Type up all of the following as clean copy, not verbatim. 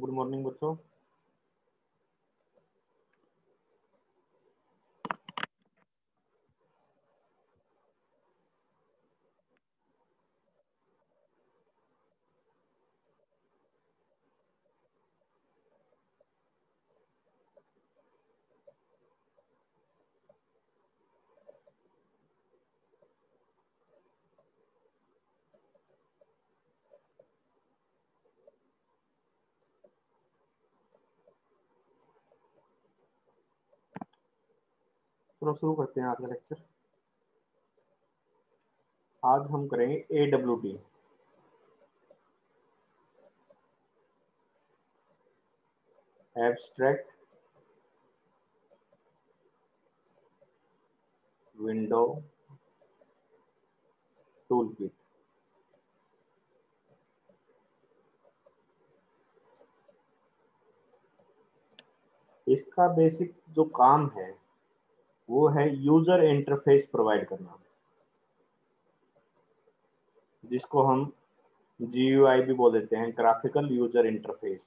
Good morning बच्चों। चलो शुरू करते हैं आज का लेक्चर। आज हम करेंगे AWT। Abstract window tool kit. इसका बेसिक जो काम है वो है यूजर इंटरफेस प्रोवाइड करना, जिसको हम GUI भी बोल देते हैं, ग्राफिकल यूजर इंटरफेस।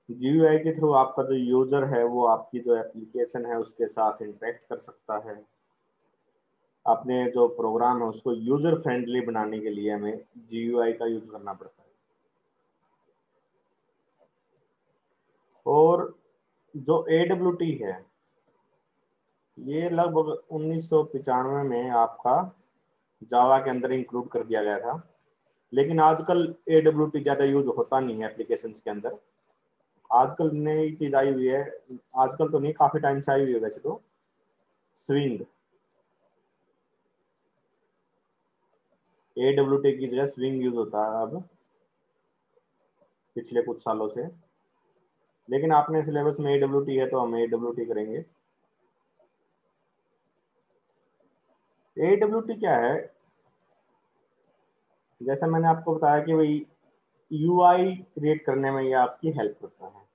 GUI के थ्रू आपका जो यूजर है वो आपकी जो एप्लीकेशन है उसके साथ इंटरेक्ट कर सकता है। अपने जो प्रोग्राम है उसको यूजर फ्रेंडली बनाने के लिए हमें GUI का यूज करना पड़ता है। और जो AWT है ये लगभग 1995 में आपका जावा के अंदर इंक्लूड कर दिया गया था, लेकिन आजकल AWT ज़्यादा यूज होता नहीं है एप्लीकेशंस के अंदर। आजकल नई चीज आई हुई है, आजकल तो नहीं, काफी टाइम से आई हुई है वैसे तो, स्विंग। AWT की जगह स्विंग यूज होता है अब पिछले कुछ सालों से, लेकिन आपने सिलेबस में AWT है तो हम AWT करेंगे। AWT क्या है, जैसा मैंने आपको बताया कि भाई UI क्रिएट करने में ये आपकी हेल्प करता है।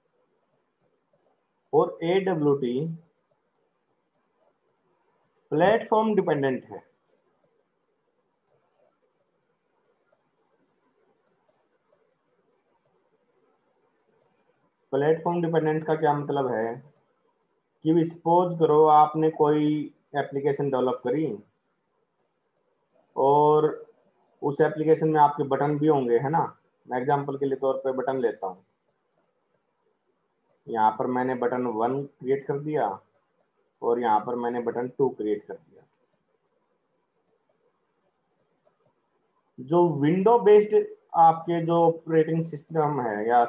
और AWT प्लेटफॉर्म डिपेंडेंट है। प्लेटफॉर्म डिपेंडेंट का क्या मतलब है कि सपोज करो आपने कोई एप्लीकेशन डेवलप करी और उस एप्लीकेशन में आपके बटन भी होंगे, है ना। मैं एग्जांपल के लिए तौर पे बटन लेता हूँ। यहाँ पर मैंने बटन 1 क्रिएट कर दिया और यहाँ पर मैंने बटन 2 क्रिएट कर दिया। जो विंडो बेस्ड आपके जो ऑपरेटिंग सिस्टम है या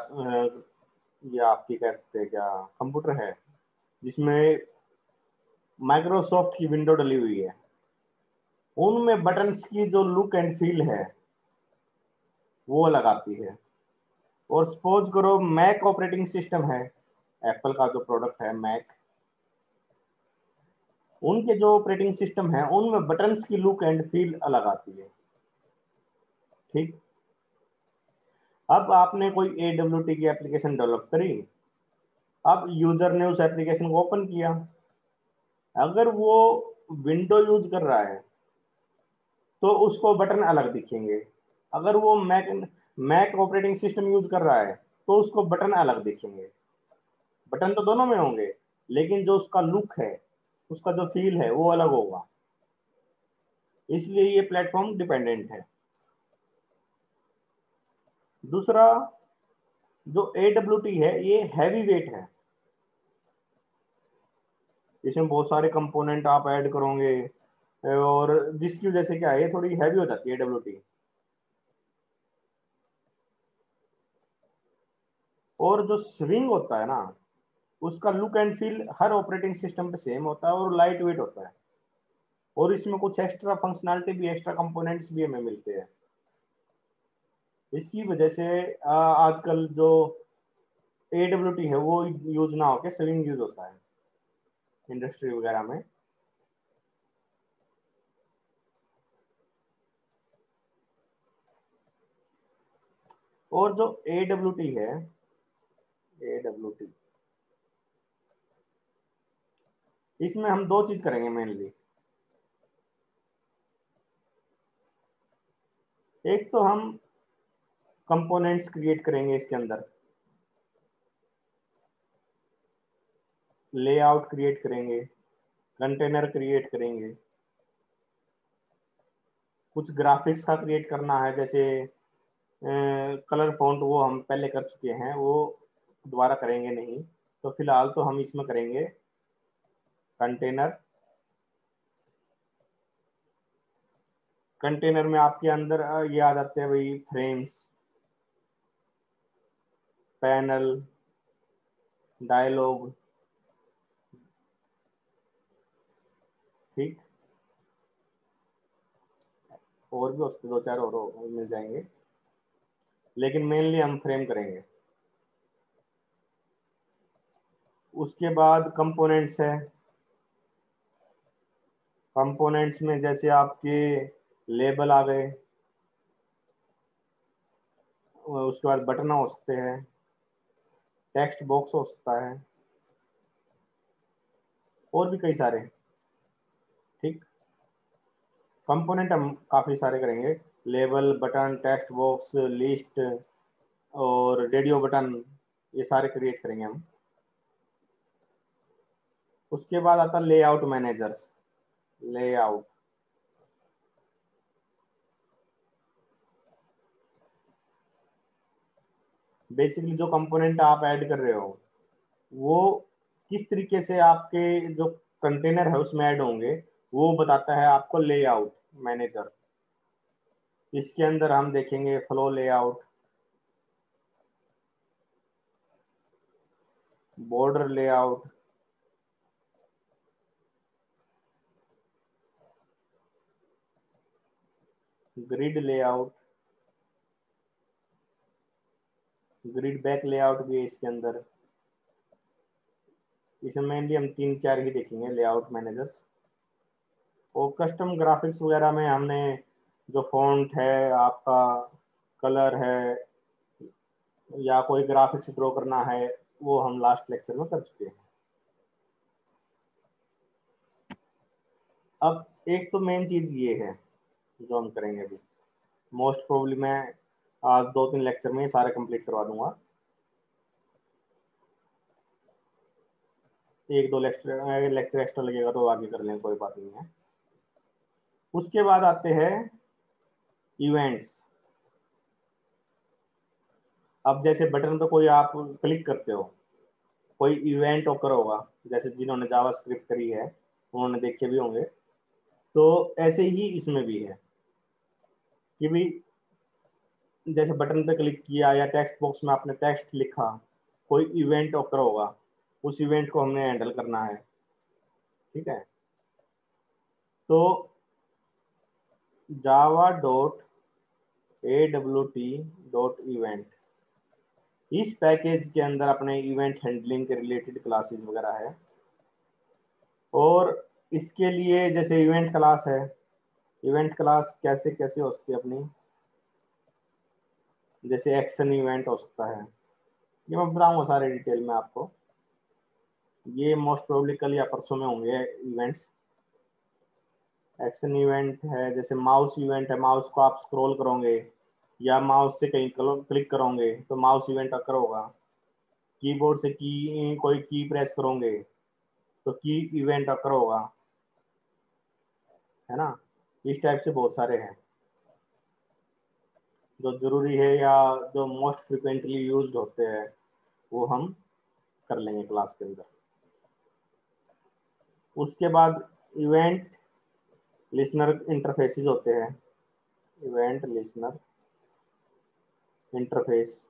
आपकी कहते हैं क्या कंप्यूटर है जिसमें माइक्रोसॉफ्ट की विंडो डली हुई है, उनमें बटन्स की जो लुक एंड फील है वो अलग आती है। और सपोज करो मैक ऑपरेटिंग सिस्टम है, एप्पल का जो प्रोडक्ट है मैक, उनके जो ऑपरेटिंग सिस्टम है उनमें बटन्स की लुक एंड फील अलग आती है। ठीक। अब आपने कोई AWT की एप्लीकेशन डेवलप करी, अब यूजर ने उस एप्लीकेशन को ओपन किया, अगर वो विंडो यूज कर रहा है तो उसको बटन अलग दिखेंगे। अगर वो मैक ऑपरेटिंग सिस्टम यूज कर रहा है तो उसको बटन अलग दिखेंगे। बटन तो दोनों में होंगे, लेकिन जो उसका लुक है, उसका जो फील है वो अलग होगा। इसलिए ये प्लेटफॉर्म डिपेंडेंट है। दूसरा, जो AWT है ये हैवी वेट है। इसमें बहुत सारे कंपोनेंट आप ऐड करोगे और जिसकी वजह से क्या है, ये थोड़ी हैवी हो जाती है AWT। और जो स्विंग होता है ना, उसका look and feel her operating system पे सेम होता है और लाइट वेट होता है। और इसमें कुछ एक्स्ट्रा फंक्शनैलिटी भी, एक्स्ट्रा कंपोनेंट्स भी हमें मिलते हैं। इसी वजह से आजकल जो AWT है वो यूज ना होकर स्विंग यूज होता है इंडस्ट्री वगैरह में। और जो AWT है, AWT इसमें हम दो चीज करेंगे मेनली। एक तो हम कंपोनेंट्स क्रिएट करेंगे इसके अंदर, लेआउट क्रिएट करेंगे, कंटेनर क्रिएट करेंगे, कुछ ग्राफिक्स का क्रिएट करना है, जैसे कलर फॉन्ट वो हम पहले कर चुके हैं, वो दोबारा करेंगे नहीं। तो फिलहाल तो हम इसमें करेंगे कंटेनर। कंटेनर में आपके अंदर ये आ जाते हैं भाई, फ्रेम्स, पैनल, डायलॉग, ठीक, और भी उसके दो चार और मिल जाएंगे, लेकिन मेनली हम फ्रेम करेंगे। उसके बाद कंपोनेंट्स है। कंपोनेंट्स में जैसे आपके लेबल आ गए, उसके बाद बटन हो सकते हैं, टेक्स्ट बॉक्स हो सकता है, और भी कई सारे, ठीक। कंपोनेंट हम काफी सारे करेंगे, label, button, text box, list और रेडियो बटन, ये सारे क्रिएट करेंगे हम। उसके बाद आता है लेआउट मैनेजर्स। लेआउट बेसिकली जो कंपोनेंट आप ऐड कर रहे हो वो किस तरीके से आपके जो कंटेनर है उसमें ऐड होंगे, वो बताता है आपको लेआउट मैनेजर। इसके अंदर हम देखेंगे flow layout, border layout, grid layout, grid back layout भी है इसके अंदर। इसमें मेनली हम तीन चार ही देखेंगे लेआउट मैनेजर्स। और कस्टम ग्राफिक्स वगैरह में हमने जो फॉन्ट है आपका, कलर है, या कोई ग्राफिक्स ड्रॉ करना है, वो हम लास्ट लेक्चर में कर चुके हैं। अब एक तो मेन चीज ये है जो हम करेंगे अभी, मोस्ट प्रोबेबली मैं आज दो तीन लेक्चर में सारे कंप्लीट करवा दूंगा, एक दो लेक्चर लेक्चर एक्स्ट्रा लगेगा तो आगे कर लेंगे, कोई बात नहीं है। उसके बाद आते हैं इवेंट्स। अब जैसे बटन पे कोई आप क्लिक करते हो, कोई इवेंट ओकर होगा, जैसे जिन्होंने जावास्क्रिप्ट करी है उन्होंने देखे भी होंगे। तो ऐसे ही इसमें भी है कि भी जैसे बटन पे क्लिक किया या टेक्स्ट बॉक्स में आपने टेक्स्ट लिखा, कोई इवेंट ओकर होगा, उस इवेंट को हमने हैंडल करना है, ठीक है। तो Java dot A W T dot event, इस पैकेज के अंदर अपने इवेंट हैंडलिंग के रिलेटेड क्लासेस वगैरह है। और इसके लिए जैसे इवेंट क्लास है, इवेंट क्लास कैसे कैसे हो सकती है अपनी, जैसे एक्शन इवेंट हो सकता है, ये मैं बताऊंगा सारे डिटेल में आपको, ये मोस्ट प्रोबेबली कल या परसों में होंगे इवेंट्स। एक्शन इवेंट है, जैसे माउस इवेंट है, माउस को आप स्क्रॉल करोगे या माउस से कहीं क्लिक करोगे तो माउस इवेंट अकर होगा। कीबोर्ड से की कोई की प्रेस करोगे तो की इवेंट अकर होगा, है ना। इस टाइप से बहुत सारे हैं जो जरूरी है या जो मोस्ट फ्रिक्वेंटली यूज्ड होते हैं, वो हम कर लेंगे क्लास के अंदर। उसके बाद इवेंट लिसनर इंटरफेसेस होते हैं, इवेंट लिसनर इंटरफेस।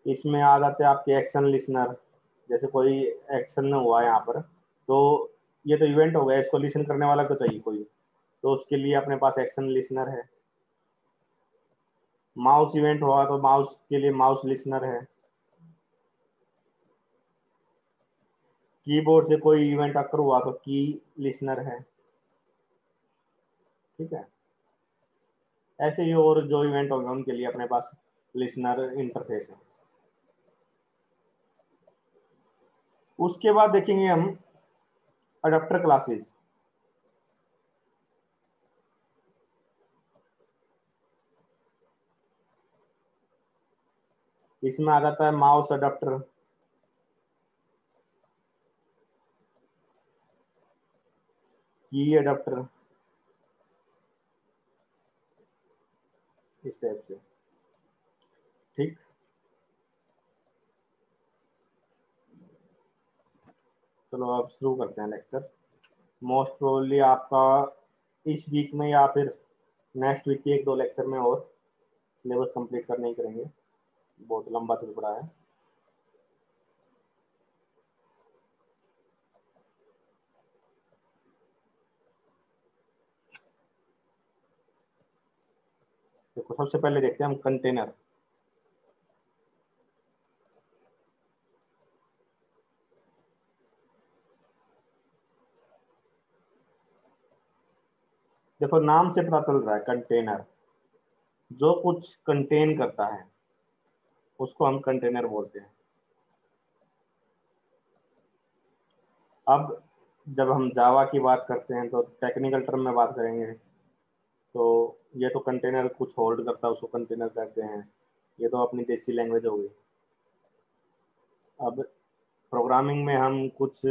इसमें आ जाते हैं आपके एक्शन लिसनर, जैसे कोई एक्शन हुआ है यहाँ पर, तो ये तो इवेंट हो गया, इसको लिसन करने वाला तो चाहिए कोई, तो उसके लिए अपने पास एक्शन लिसनर है। माउस इवेंट हुआ तो माउस के लिए माउस लिसनर है। कीबोर्ड से कोई इवेंट अकर हुआ तो की लिसनर है, ठीक है। ऐसे ही और जो इवेंट होंगे उनके लिए अपने पास लिसनर इंटरफेस है। उसके बाद देखेंगे हम अडॉप्टर क्लासेस। इसमें आ जाता है माउस अडॉप्टर, की अडॉप्टर, इस टाइप से। ठीक, चलो अब शुरू करते हैं लेक्चर। मोस्ट प्रोबेबली आपका इस वीक में या फिर नेक्स्ट वीक के 1-2 लेक्चर में और सिलेबस कंप्लीट करने ही करेंगे, बहुत लंबा चल पड़ा है। देखो सबसे पहले देखते हैं हम कंटेनर। देखो नाम से पता चल रहा है कंटेनर, जो कुछ कंटेन करता है उसको हम कंटेनर बोलते हैं। अब जब हम जावा की बात करते हैं तो टेक्निकल टर्म में बात करेंगे, तो ये तो कंटेनर कुछ होल्ड करता है उसको कंटेनर कहते हैं, ये तो अपनी देसी लैंग्वेज हो गई। अब प्रोग्रामिंग में हम कुछ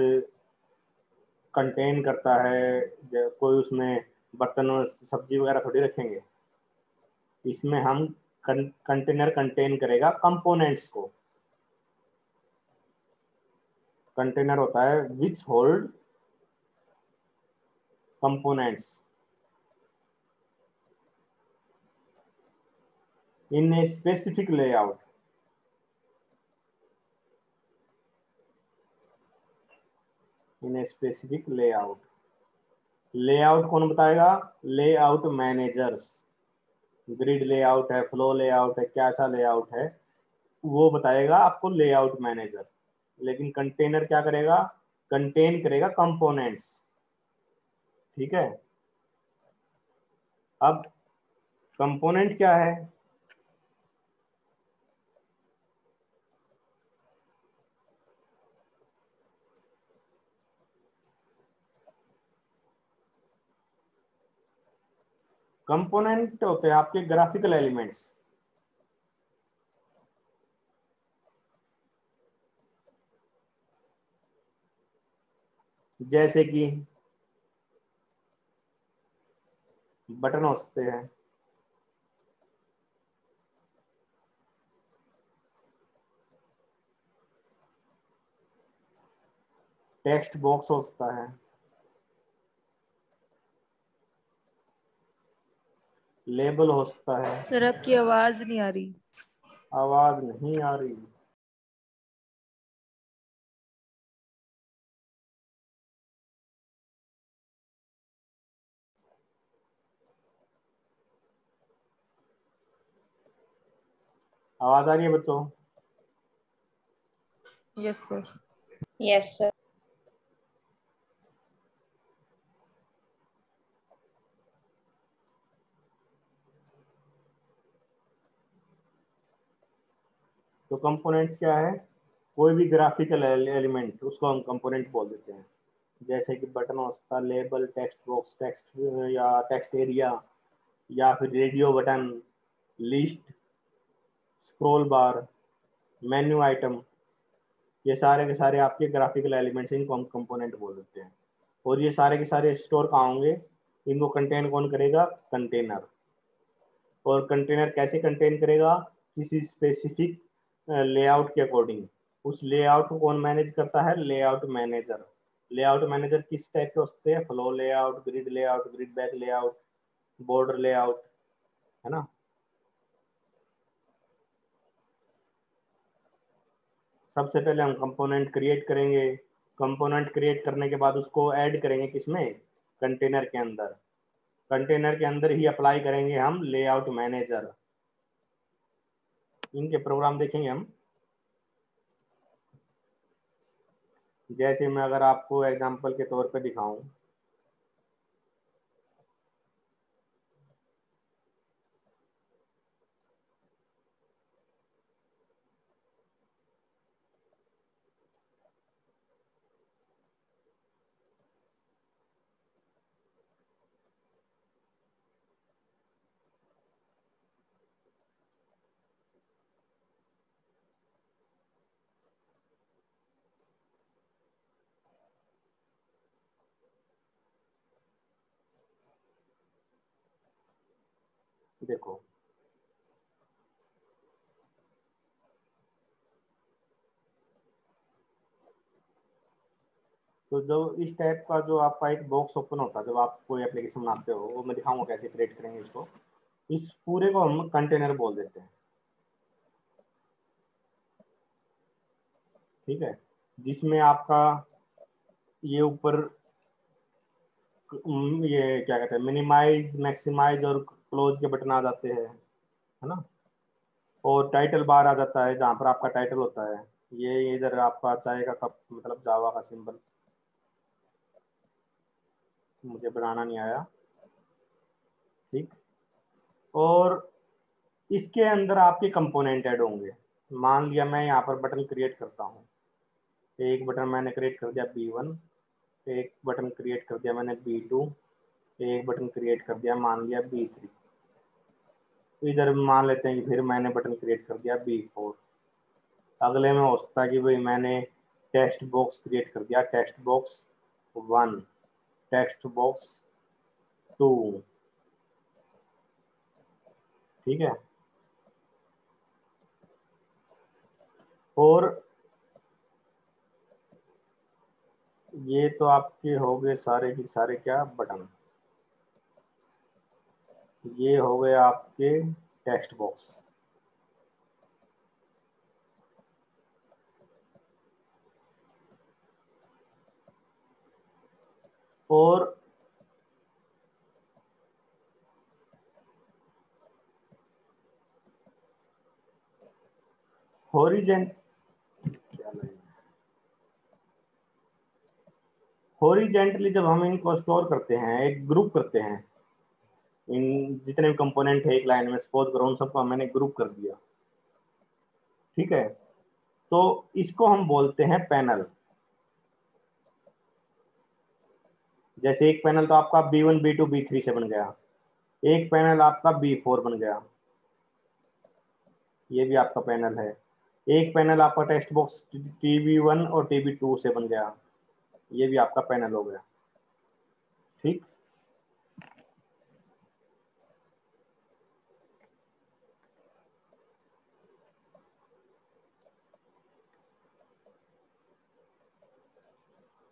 कंटेन करता है, कोई उसमें बर्तन और सब्जी वगैरह थोड़ी रखेंगे, इसमें हम कंटेनर कंटेन करेगा कंपोनेंट्स को। कंटेनर होता है which hold components in a specific layout. In a specific layout, layout कौन बताएगा? Layout managers. ग्रिड लेआउट है, फ्लो लेआउट है, कैसा लेआउट है, वो बताएगा आपको लेआउट मैनेजर। लेकिन कंटेनर क्या करेगा? कंटेन करेगा कंपोनेंट्स। ठीक है, अब कंपोनेंट क्या है? कंपोनेंट होते हैं आपके ग्राफिकल एलिमेंट्स। जैसे कि बटन हो सकते हैं, टेक्स्ट बॉक्स हो सकता है, लेबल हो सकता है। सर आपकी आवाज नहीं आ रही। आवाज नहीं आ रही? आवाज आ रही है बच्चों? Yes sir. Yes sir. तो कंपोनेंट्स क्या है? कोई भी ग्राफिकल एलिमेंट उसको हम कंपोनेंट बोल देते हैं। जैसे कि बटन हो सकता है, लेबल, टेक्स्ट बॉक्स, टेक्स्ट या टेक्स्ट एरिया, या फिर रेडियो बटन, लिस्ट, स्क्रॉल बार, मेन्यू आइटम, ये सारे के सारे आपके ग्राफिकल एलिमेंट्स, इनको हम कंपोनेंट बोल देते हैं। और ये सारे के सारे स्टोर कहाँ होंगे? इनको कंटेन कौन करेगा? कंटेनर। और कंटेनर कैसे कंटेन करेगा? किसी स्पेसिफिक लेआउट के अकॉर्डिंग। उस लेआउट को कौन मैनेज करता है? Layout manager. लेआउट मैनेजर किस टाइप के होते हैं? Flow layout, grid layout, grid back layout, border layout, है ना। सबसे पहले हम कंपोनेंट क्रिएट करेंगे, कंपोनेंट क्रिएट करने के बाद उसको ऐड करेंगे किसमें? कंटेनर के अंदर। कंटेनर के अंदर ही अप्लाई करेंगे हम लेआउट मैनेजर। इनके प्रोग्राम देखेंगे हम। जैसे मैं अगर आपको एग्जांपल के तौर पे दिखाऊं, देखो तो जो इस टाइप का जो आपका एक बॉक्स ओपन होता है जब आप कोई एप्लीकेशन बनाते हो, वो मैं दिखाऊंगा कैसे क्रिएट करेंगे इसको। इस पूरे को हम कंटेनर बोल देते हैं, ठीक है। जिसमें आपका ये ऊपर ये क्या कहते हैं, मिनिमाइज, मैक्सिमाइज और क्लोज के बटन आ जाते हैं, है ना। और टाइटल बार आ जाता है जहाँ पर आपका टाइटल होता है। ये इधर आपका चाय का कप, मतलब जावा का सिंबल, मुझे बनाना नहीं आया, ठीक। और इसके अंदर आपके कंपोनेंट ऐड होंगे। मान लिया मैं यहाँ पर बटन क्रिएट करता हूँ, एक बटन मैंने क्रिएट कर दिया B1, एक बटन क्रिएट कर दिया मैंने B2, एक बटन क्रिएट कर दिया मान लिया B3। इधर मान लेते हैं कि फिर मैंने बटन क्रिएट कर दिया B4। अगले में हो सकता है कि भाई मैंने टेक्स्ट बॉक्स क्रिएट कर दिया, टेक्स्ट बॉक्स 1, टेक्स्ट बॉक्स 2, ठीक है। और ये तो आपके हो गए सारे के सारे क्या बटन, ये हो गए आपके टेक्स्ट बॉक्स। और हॉरिजेंटली जब हम इनको स्टोर करते हैं, एक ग्रुप करते हैं, इन जितने भी कंपोनेंट है एक लाइन में, सपोज करो उन सबको मैंने ग्रुप कर दिया, ठीक है। तो इसको हम बोलते हैं पैनल। जैसे एक पैनल तो आपका B1 B2 B3 से बन गया, एक पैनल आपका B4 बन गया, ये भी आपका पैनल है। एक पैनल आपका टेक्स्ट बॉक्स TB1 और TB2 से बन गया, ये भी आपका पैनल हो गया, ठीक।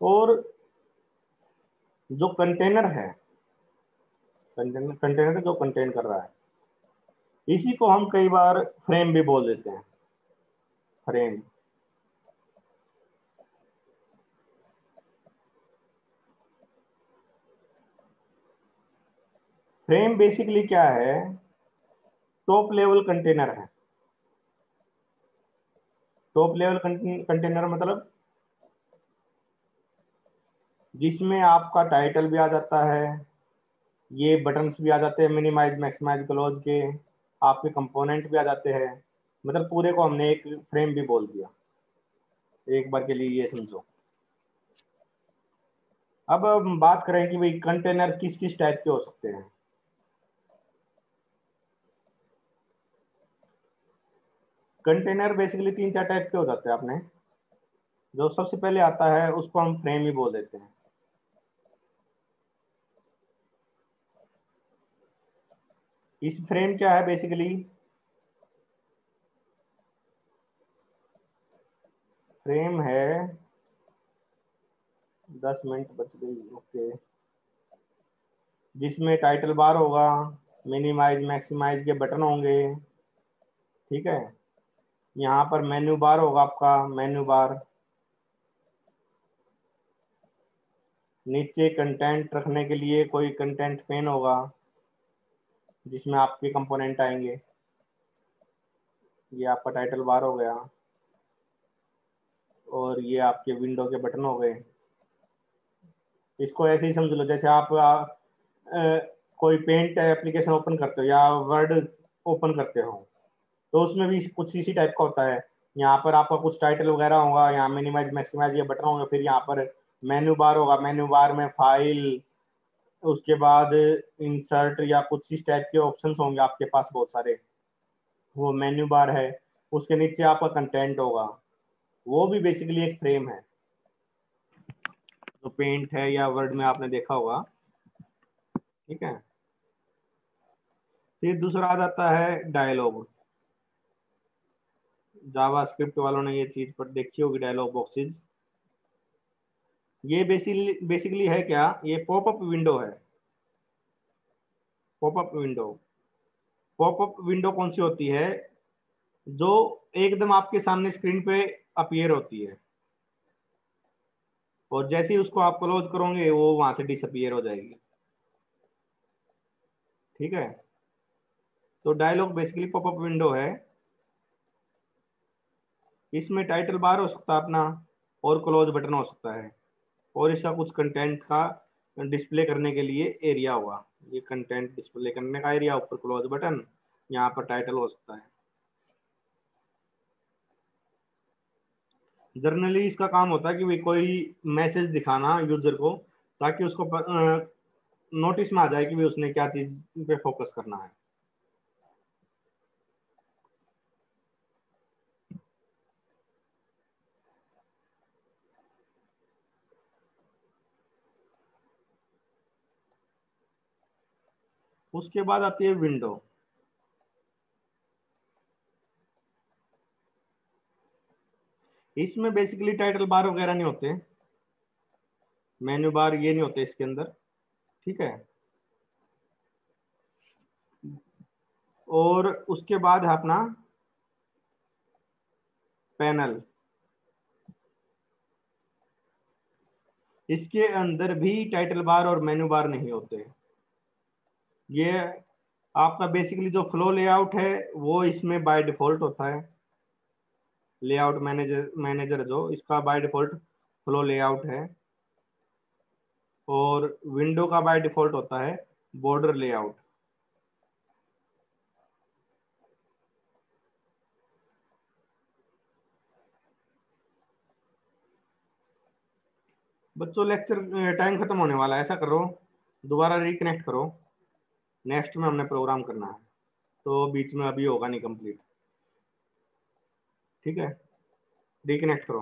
और जो कंटेनर है, कंटेनर जो कंटेन कर रहा है, इसी को हम कई बार फ्रेम भी बोल देते हैं, फ्रेम। फ्रेम बेसिकली क्या है, टॉप लेवल कंटेनर है। टॉप लेवल कंटेनर मतलब जिसमें आपका टाइटल भी आ जाता है, ये बटन्स भी आ जाते हैं मिनिमाइज मैक्सिमाइज क्लोज के, आपके कंपोनेंट भी आ जाते हैं। मतलब पूरे को हमने एक फ्रेम भी बोल दिया, एक बार के लिए ये समझो। अब हम बात करें कि भाई कंटेनर किस किस टाइप के हो सकते हैं। कंटेनर बेसिकली 3-4 टाइप के हो जाते हैं आपने। जो सबसे पहले आता है उसको हम फ्रेम ही बोल देते हैं। इस फ्रेम क्या है बेसिकली, फ्रेम है 10 मिनट बच गई, ओके। जिसमें टाइटल बार होगा, मिनिमाइज मैक्सिमाइज के बटन होंगे, ठीक है। यहाँ पर मेन्यू बार होगा आपका, मेन्यू बार। नीचे कंटेंट रखने के लिए कोई कंटेंट पेन होगा जिसमें आपके कंपोनेंट आएंगे। ये आपका टाइटल बार हो गया, और ये आपके विंडो के बटन हो गए। इसको ऐसे ही समझ लो जैसे आप कोई पेंट एप्लीकेशन ओपन करते हो या वर्ड ओपन करते हो, तो उसमें भी कुछ इसी टाइप का होता है। यहाँ पर आपका कुछ टाइटल वगैरह होगा, यहाँ मिनिमाइज मैक्सिमाइज ये बटन होंगे, फिर यहाँ पर मेन्यू बार होगा, मेन्यू बार में फाइल, उसके बाद इंसर्ट या कुछ इस टाइप के ऑप्शंस होंगे आपके पास बहुत सारे, वो मेन्यू बार है। उसके नीचे आपका कंटेंट होगा, वो भी बेसिकली एक फ्रेम है। तो पेंट, है या वर्ड में आपने देखा होगा, ठीक है। फिर दूसरा आ जाता है डायलॉग। जावास्क्रिप्ट वालों ने ये चीज पर देखी होगी, डायलॉग बॉक्सेस। ये बेसिकली है क्या, ये पॉपअप विंडो है। पॉपअप विंडो, पॉपअप विंडो कौन सी होती है, जो एकदम आपके सामने स्क्रीन पे अपीयर होती है, और जैसे ही उसको आप क्लोज करोगे वो वहां से डिसअपीयर हो जाएगी। ठीक है, तो डायलॉग बेसिकली पॉपअप विंडो है। इसमें टाइटल बार हो सकता है अपना, और क्लोज बटन हो सकता है, और इसका कुछ कंटेंट का डिस्प्ले करने के लिए एरिया हुआ। ये कंटेंट डिस्प्ले करने का एरिया, ऊपर क्लोज बटन, यहाँ पर टाइटल हो सकता है। जनरली इसका काम होता है कि भाई कोई मैसेज दिखाना यूजर को, ताकि उसको नोटिस में आ जाए कि भाई उसने क्या चीज पे फोकस करना है। उसके बाद आती है विंडो। इसमें बेसिकली टाइटल बार वगैरह नहीं होते, मेन्यू बार ये नहीं होते इसके अंदर। ठीक है, और उसके बाद है अपना पैनल। इसके अंदर भी टाइटल बार और मेन्यू बार नहीं होते। ये आपका बेसिकली जो फ्लो लेआउट है वो इसमें बाय डिफॉल्ट होता है। लेआउट मैनेजर मैनेजर जो इसका बाय डिफॉल्ट फ्लो लेआउट है, और विंडो का बाय डिफॉल्ट होता है बॉर्डर लेआउट। बच्चों लेक्चर टाइम खत्म होने वाला है, ऐसा करो दोबारा रिकनेक्ट करो, नेक्स्ट में हमने प्रोग्राम करना है, तो बीच में अभी होगा नहीं कंप्लीट। ठीक है, रिकनेक्ट करो।